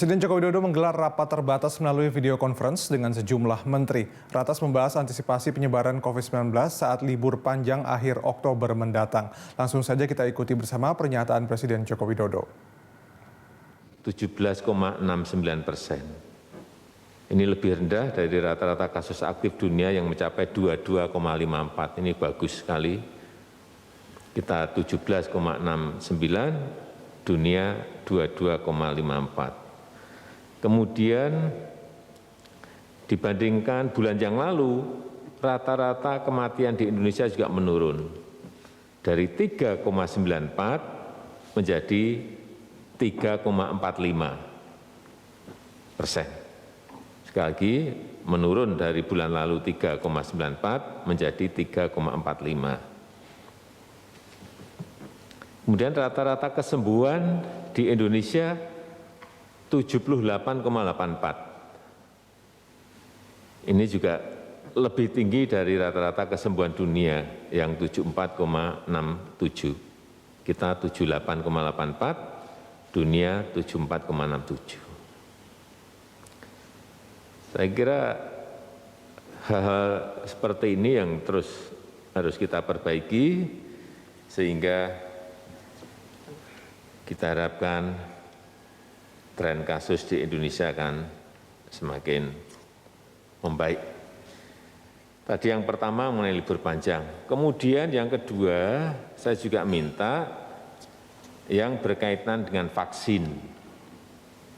Presiden Joko Widodo menggelar rapat terbatas melalui video conference dengan sejumlah menteri. Ratas membahas antisipasi penyebaran COVID-19 saat libur panjang akhir Oktober mendatang. Langsung saja kita ikuti bersama pernyataan Presiden Joko Widodo. 17,69%. Ini lebih rendah dari rata-rata kasus aktif dunia yang mencapai 22,54. Ini bagus sekali. Kita 17,69, dunia 22,54. Kemudian dibandingkan bulan yang lalu, rata-rata kematian di Indonesia juga menurun. Dari 3,94 menjadi 3,45%. Sekali lagi, menurun dari bulan lalu 3,94 menjadi 3,45. Kemudian rata-rata kesembuhan di Indonesia 78,84. Ini juga lebih tinggi dari rata-rata kesembuhan dunia yang 74,67. Kita 78,84, dunia 74,67. Saya kira hal-hal seperti ini yang terus harus kita perbaiki sehingga kita harapkan tren kasus di Indonesia akan semakin membaik. Tadi yang pertama mengenai libur panjang. Kemudian yang kedua, saya juga minta yang berkaitan dengan vaksin.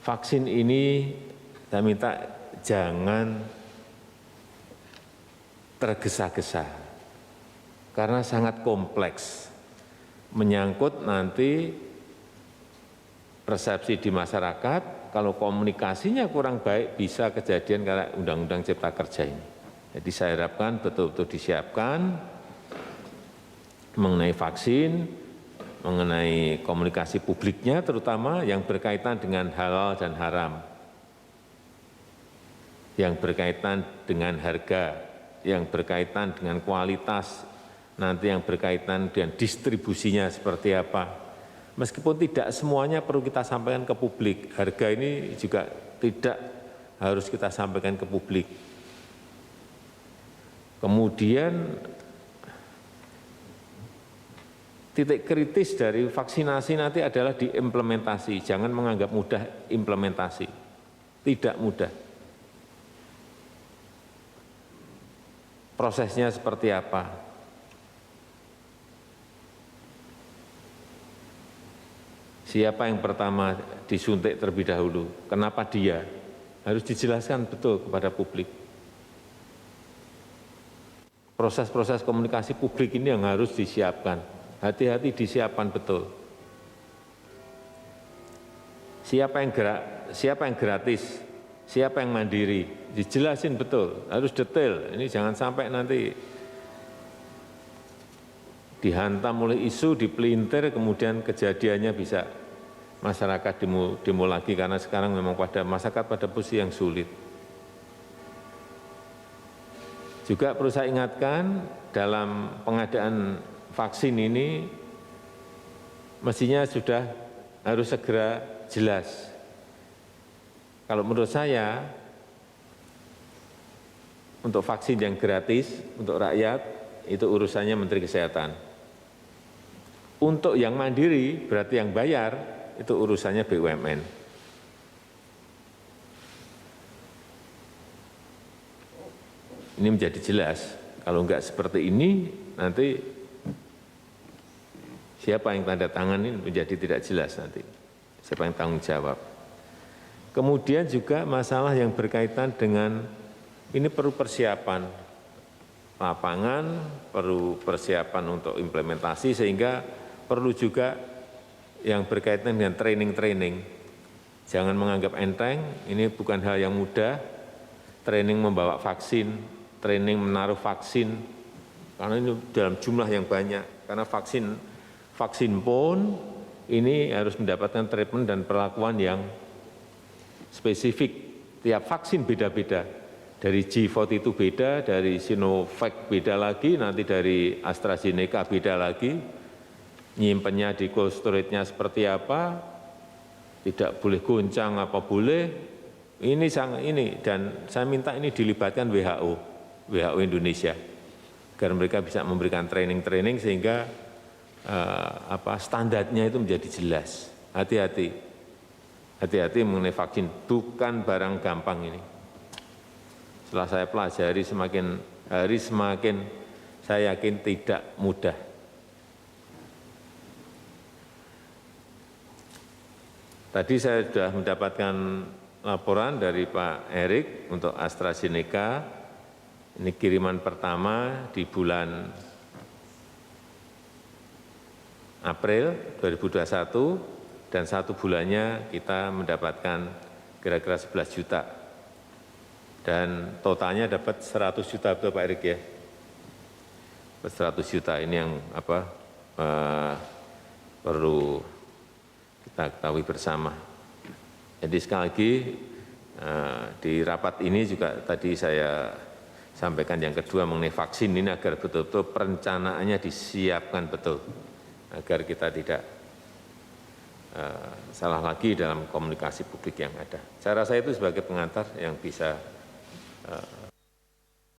Vaksin ini saya minta jangan tergesa-gesa, karena sangat kompleks, menyangkut nanti persepsi di masyarakat. Kalau komunikasinya kurang baik bisa kejadian kayak Undang-Undang Cipta Kerja ini. Jadi saya harapkan betul-betul disiapkan mengenai vaksin, mengenai komunikasi publiknya terutama yang berkaitan dengan halal dan haram, yang berkaitan dengan harga, yang berkaitan dengan kualitas, nanti yang berkaitan dengan distribusinya seperti apa. Meskipun tidak semuanya perlu kita sampaikan ke publik, harga ini juga tidak harus kita sampaikan ke publik. Kemudian titik kritis dari vaksinasi nanti adalah di implementasi. Jangan menganggap mudah implementasi, tidak mudah. Prosesnya seperti apa? Siapa yang pertama disuntik terlebih dahulu? Kenapa dia? Harus dijelaskan betul kepada publik. Proses-proses komunikasi publik ini yang harus disiapkan. Hati-hati disiapkan betul. Siapa yang gratis? Siapa yang mandiri? Dijelasin betul, harus detail. Ini jangan sampai nanti dihantam oleh isu, dipelintir, kemudian kejadiannya bisa masyarakat demo lagi, karena sekarang memang masyarakat pada posisi yang sulit. Juga perlu saya ingatkan, dalam pengadaan vaksin ini mestinya sudah harus segera jelas. Kalau menurut saya, untuk vaksin yang gratis untuk rakyat, itu urusannya Menteri Kesehatan. Untuk yang mandiri, berarti yang bayar, itu urusannya BUMN. Ini menjadi jelas. Kalau enggak seperti ini, nanti siapa yang tanda tangan ini menjadi tidak jelas nanti. Siapa yang tanggung jawab. Kemudian juga masalah yang berkaitan dengan, ini perlu persiapan lapangan, perlu persiapan untuk implementasi, sehingga perlu juga yang berkaitan dengan training. Jangan menganggap enteng, ini bukan hal yang mudah. Training membawa vaksin, training menaruh vaksin, karena ini dalam jumlah yang banyak. Karena vaksin pun ini harus mendapatkan treatment dan perlakuan yang spesifik. Tiap vaksin beda-beda. Dari G40 itu beda, dari Sinovac beda lagi, nanti dari AstraZeneca beda lagi. Nyimpennya di cold storage-nya seperti apa, tidak boleh goncang apa boleh, ini dan saya minta ini dilibatkan WHO Indonesia, agar mereka bisa memberikan training-training sehingga standarnya itu menjadi jelas. Hati-hati mengenai vaksin, bukan barang gampang ini. Setelah saya pelajari semakin hari semakin saya yakin tidak mudah. Tadi saya sudah mendapatkan laporan dari Pak Erik untuk AstraZeneca. Ini kiriman pertama di bulan April 2021 dan 1 bulannya kita mendapatkan kira-kira 11 juta. Dan totalnya dapat 100 juta, betul Pak Erik ya? 100 juta ini yang perlu kita ketahui bersama. Jadi sekali lagi di rapat ini juga tadi saya sampaikan yang kedua mengenai vaksin ini agar betul-betul perencanaannya disiapkan betul agar kita tidak salah lagi dalam komunikasi publik yang ada. Saya rasa itu sebagai pengantar yang bisa